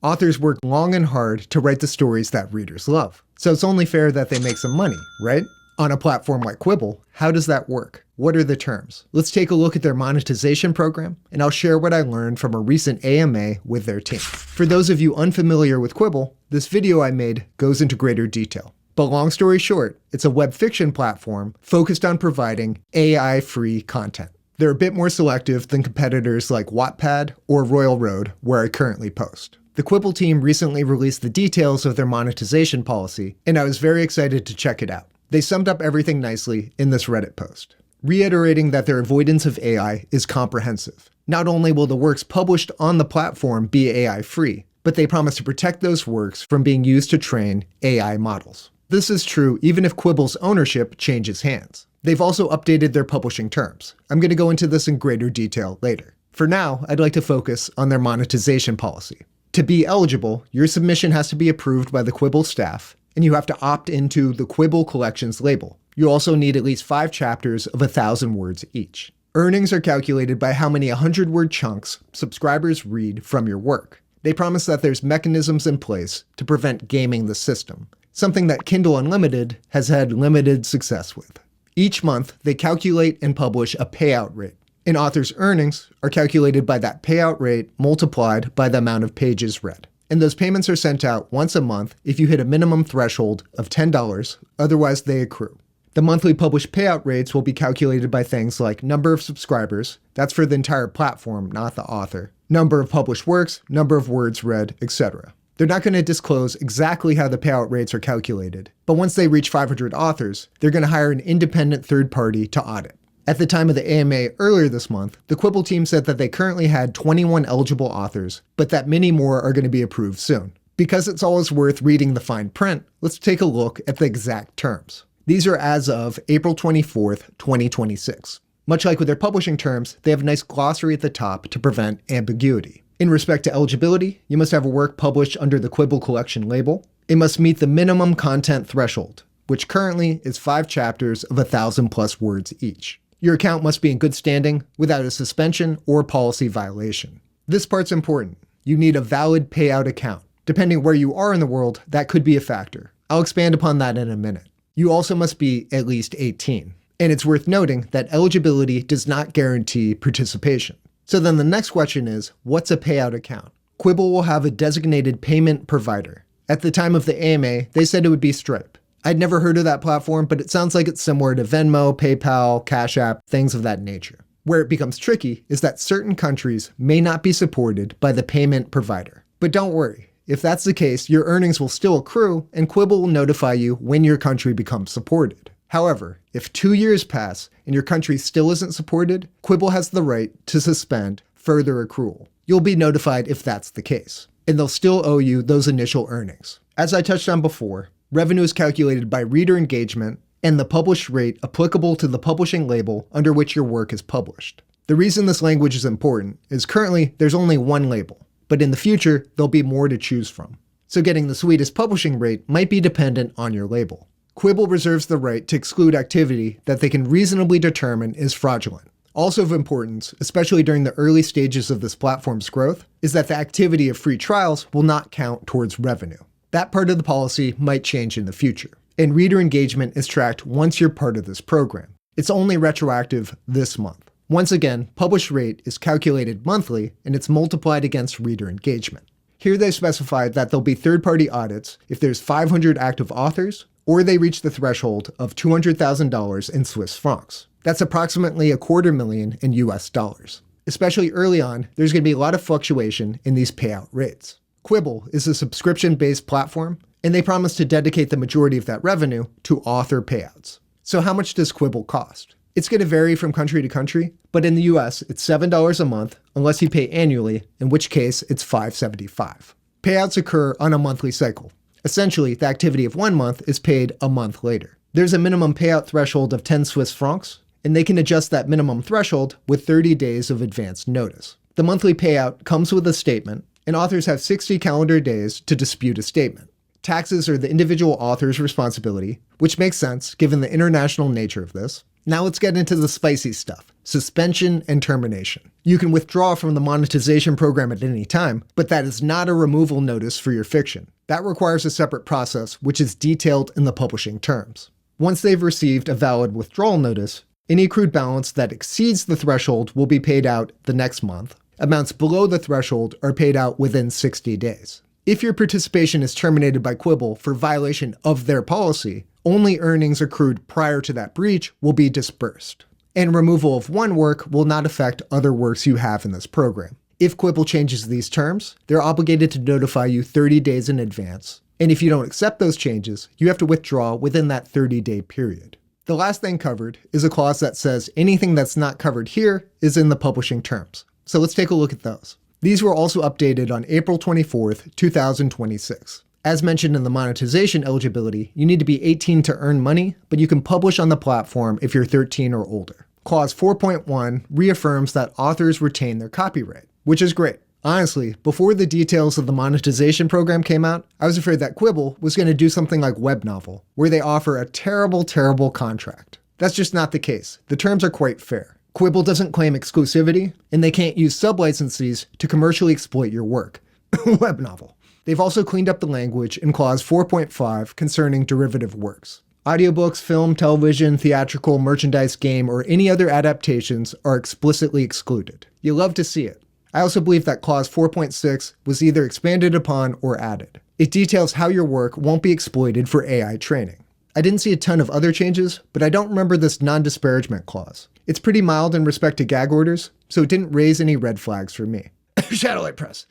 Authors work long and hard to write the stories that readers love. So it's only fair that they make some money, right? On a platform like Quibble, how does that work? What are the terms? Let's take a look at their monetization program, and I'll share what I learned from a recent AMA with their team. For those of you unfamiliar with Quibble, this video I made goes into greater detail. But long story short, it's a web fiction platform focused on providing AI-free content. They're a bit more selective than competitors like Wattpad or Royal Road, where I currently post. The Quibble team recently released the details of their monetization policy, and I was very excited to check it out. They summed up everything nicely in this Reddit post, reiterating that their avoidance of AI is comprehensive. Not only will the works published on the platform be AI-free, but they promise to protect those works from being used to train AI models. This is true even if Quibble's ownership changes hands. They've also updated their publishing terms. I'm going to go into this in greater detail later. For now, I'd like to focus on their monetization policy. To be eligible, your submission has to be approved by the Quibble staff, and you have to opt into the Quibble Collections label. You also need at least 5 chapters of 1,000 words each. Earnings are calculated by how many 100-word chunks subscribers read from your work. They promise that there's mechanisms in place to prevent gaming the system, something that Kindle Unlimited has had limited success with. Each month, they calculate and publish a payout rate. An author's earnings are calculated by that payout rate multiplied by the amount of pages read. And those payments are sent out once a month if you hit a minimum threshold of $10, otherwise they accrue. The monthly published payout rates will be calculated by things like number of subscribers, that's for the entire platform, not the author, number of published works, number of words read, etc. They're not going to disclose exactly how the payout rates are calculated, but once they reach 500 authors, they're going to hire an independent third party to audit. At the time of the AMA earlier this month, the Quibble team said that they currently had 21 eligible authors, but that many more are going to be approved soon. Because it's always worth reading the fine print, let's take a look at the exact terms. These are as of April 24th, 2026. Much like with their publishing terms, they have a nice glossary at the top to prevent ambiguity. In respect to eligibility, you must have a work published under the Quibble Collection label. It must meet the minimum content threshold, which currently is 5 chapters of 1,000 plus words each. Your account must be in good standing without a suspension or policy violation. This part's important. You need a valid payout account. Depending where you are in the world, that could be a factor. I'll expand upon that in a minute. You also must be at least 18. And it's worth noting that eligibility does not guarantee participation. So then the next question is, what's a payout account? Quibble will have a designated payment provider. At the time of the AMA, they said it would be Stripe. I'd never heard of that platform, but it sounds like it's similar to Venmo, PayPal, Cash App, things of that nature. Where it becomes tricky is that certain countries may not be supported by the payment provider. But don't worry, if that's the case, your earnings will still accrue and Quibble will notify you when your country becomes supported. However, if 2 years pass and your country still isn't supported, Quibble has the right to suspend further accrual. You'll be notified if that's the case, and they'll still owe you those initial earnings. As I touched on before, revenue is calculated by reader engagement and the published rate applicable to the publishing label under which your work is published. The reason this language is important is currently there's only one label, but in the future there'll be more to choose from. So getting the sweetest publishing rate might be dependent on your label. Quibble reserves the right to exclude activity that they can reasonably determine is fraudulent. Also of importance, especially during the early stages of this platform's growth, is that the activity of free trials will not count towards revenue. That part of the policy might change in the future. And reader engagement is tracked once you're part of this program. It's only retroactive this month. Once again, published rate is calculated monthly and it's multiplied against reader engagement. Here they specified that there'll be third-party audits if there's 500 active authors or they reach the threshold of $200,000 in Swiss francs. That's approximately $250,000 in US dollars. Especially early on, there's going to be a lot of fluctuation in these payout rates. Quibble is a subscription-based platform, and they promise to dedicate the majority of that revenue to author payouts. So how much does Quibble cost? It's going to vary from country to country, but in the US, it's $7 a month unless you pay annually, in which case it's $5.75. Payouts occur on a monthly cycle. Essentially, the activity of 1 month is paid a month later. There's a minimum payout threshold of 10 Swiss francs, and they can adjust that minimum threshold with 30 days of advance notice. The monthly payout comes with a statement, and authors have 60 calendar days to dispute a statement. Taxes are the individual author's responsibility, which makes sense given the international nature of this. Now let's get into the spicy stuff: suspension and termination. You can withdraw from the monetization program at any time, but that is not a removal notice for your fiction. That requires a separate process, which is detailed in the publishing terms. Once they've received a valid withdrawal notice, any accrued balance that exceeds the threshold will be paid out the next month. Amounts below the threshold are paid out within 60 days. If your participation is terminated by Quibble for violation of their policy, only earnings accrued prior to that breach will be dispersed. And removal of one work will not affect other works you have in this program. If Quibble changes these terms, they're obligated to notify you 30 days in advance. And if you don't accept those changes, you have to withdraw within that 30-day period. The last thing covered is a clause that says anything that's not covered here is in the publishing terms. So let's take a look at those. These were also updated on April 24th, 2026. As mentioned in the monetization eligibility, you need to be 18 to earn money, but you can publish on the platform if you're 13 or older. Clause 4.1 reaffirms that authors retain their copyright, which is great. Honestly, before the details of the monetization program came out, I was afraid that Quibble was going to do something like Web Novel, where they offer a terrible, terrible contract. That's just not the case. The terms are quite fair. Quibble doesn't claim exclusivity, and they can't use sub-licensees to commercially exploit your work. Web Novel. They've also cleaned up the language in Clause 4.5 concerning derivative works. Audiobooks, film, television, theatrical, merchandise, game, or any other adaptations are explicitly excluded. You'll love to see it. I also believe that Clause 4.6 was either expanded upon or added. It details how your work won't be exploited for AI training. I didn't see a ton of other changes, but I don't remember this non-disparagement clause. It's pretty mild in respect to gag orders, so it didn't raise any red flags for me. Shadowlight Press.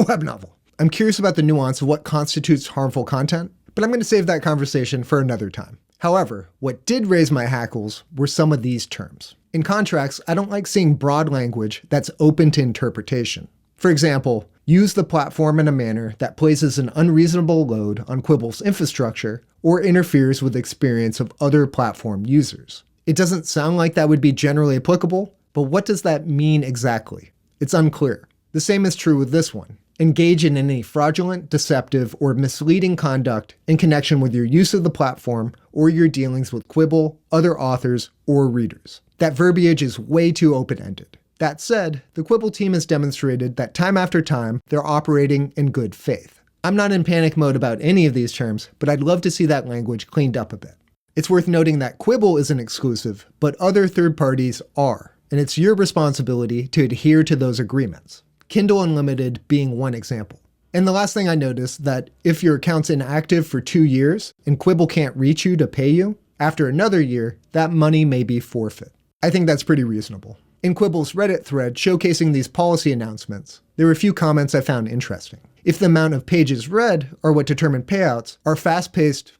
Web Novel. I'm curious about the nuance of what constitutes harmful content, but I'm going to save that conversation for another time. However, what did raise my hackles were some of these terms. In contracts, I don't like seeing broad language that's open to interpretation. For example, use the platform in a manner that places an unreasonable load on Quibble's infrastructure or interferes with the experience of other platform users. It doesn't sound like that would be generally applicable, but what does that mean exactly? It's unclear. The same is true with this one. Engage in any fraudulent, deceptive, or misleading conduct in connection with your use of the platform or your dealings with Quibble, other authors, or readers. That verbiage is way too open-ended. That said, the Quibble team has demonstrated that time after time, they're operating in good faith. I'm not in panic mode about any of these terms, but I'd love to see that language cleaned up a bit. It's worth noting that Quibble isn't exclusive, but other third parties are, and it's your responsibility to adhere to those agreements. Kindle Unlimited being one example. And the last thing I noticed, that if your account's inactive for 2 years and Quibble can't reach you to pay you, after another year, that money may be forfeit. I think that's pretty reasonable. In Quibble's Reddit thread showcasing these policy announcements, there were a few comments I found interesting. If the amount of pages read are what determine payouts, are fast-paced,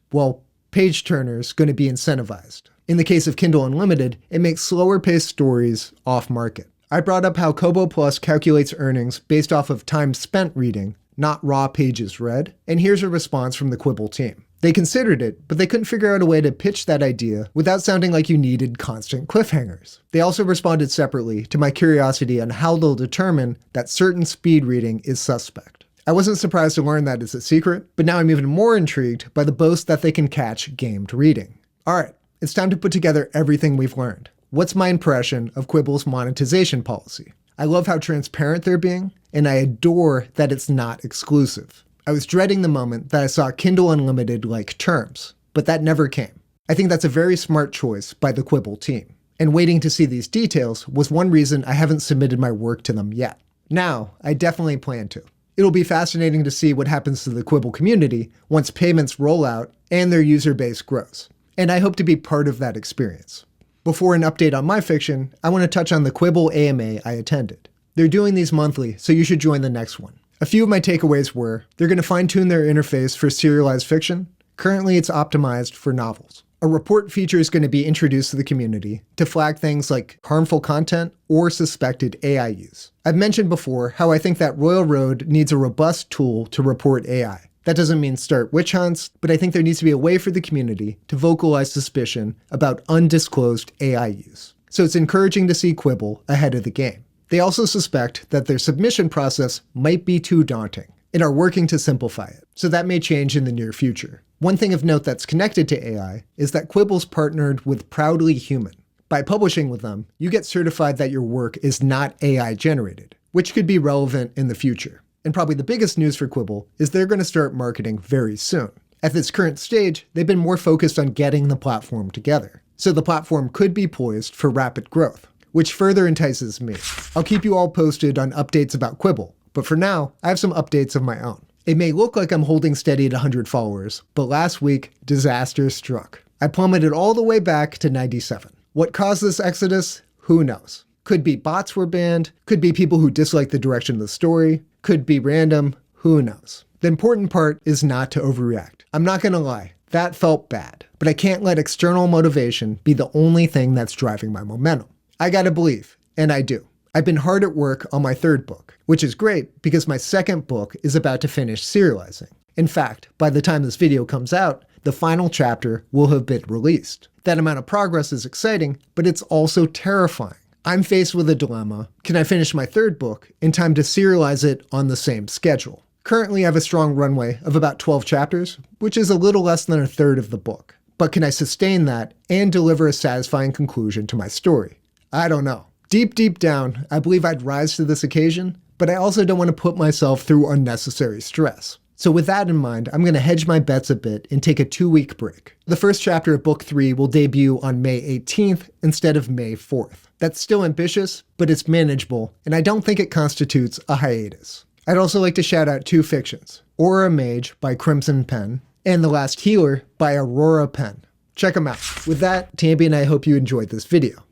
page turners going to be incentivized? In the case of Kindle Unlimited, it makes slower-paced stories off-market. I brought up how Kobo Plus calculates earnings based off of time spent reading, not raw pages read, and here's a response from the Quibble team. They considered it, but they couldn't figure out a way to pitch that idea without sounding like you needed constant cliffhangers. They also responded separately to my curiosity on how they'll determine that certain speed reading is suspect. I wasn't surprised to learn that it's a secret, but now I'm even more intrigued by the boast that they can catch gamed reading. Alright, it's time to put together everything we've learned. What's my impression of Quibble's monetization policy? I love how transparent they're being, and I adore that it's not exclusive. I was dreading the moment that I saw Kindle Unlimited-like terms, but that never came. I think that's a very smart choice by the Quibble team. And waiting to see these details was one reason I haven't submitted my work to them yet. Now, I definitely plan to. It'll be fascinating to see what happens to the Quibble community once payments roll out and their user base grows. And I hope to be part of that experience. Before an update on my fiction, I want to touch on the Quibble AMA I attended. They're doing these monthly, so you should join the next one. A few of my takeaways were, they're going to fine-tune their interface for serialized fiction. Currently, it's optimized for novels. A report feature is going to be introduced to the community to flag things like harmful content or suspected AI use. I've mentioned before how I think that Royal Road needs a robust tool to report AI. That doesn't mean start witch hunts, but I think there needs to be a way for the community to vocalize suspicion about undisclosed AI use. So it's encouraging to see Quibble ahead of the game. They also suspect that their submission process might be too daunting and are working to simplify it, so that may change in the near future. One thing of note that's connected to AI is that Quibble's partnered with Proudly Human. By publishing with them, you get certified that your work is not AI generated, which could be relevant in the future. And probably the biggest news for Quibble is they're going to start marketing very soon. At this current stage, they've been more focused on getting the platform together. So the platform could be poised for rapid growth, which further entices me. I'll keep you all posted on updates about Quibble, but for now, I have some updates of my own. It may look like I'm holding steady at 100 followers, but last week, disaster struck. I plummeted all the way back to 97. What caused this exodus? Who knows? Could be bots were banned, could be people who dislike the direction of the story, could be random, who knows? The important part is not to overreact. I'm not gonna lie, that felt bad, but I can't let external motivation be the only thing that's driving my momentum. I gotta believe, and I do. I've been hard at work on my third book, which is great because my second book is about to finish serializing. In fact, by the time this video comes out, the final chapter will have been released. That amount of progress is exciting, but it's also terrifying. I'm faced with a dilemma. Can I finish my third book in time to serialize it on the same schedule? Currently, I have a strong runway of about 12 chapters, which is a little less than a third of the book. But can I sustain that and deliver a satisfying conclusion to my story? I don't know. Deep down, I believe I'd rise to this occasion, but I also don't want to put myself through unnecessary stress. So with that in mind, I'm going to hedge my bets a bit and take a 2-week break. The first chapter of book 3 will debut on May 18th instead of May 4th. That's still ambitious, but it's manageable, and I don't think it constitutes a hiatus. I'd also like to shout out 2 fictions, Aura Mage by Crimson Pen, and The Last Healer by Aurora Pen. Check them out. With that, Tambi and I hope you enjoyed this video.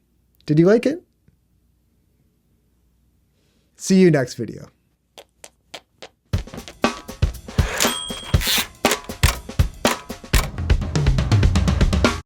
Did you like it? See you next video.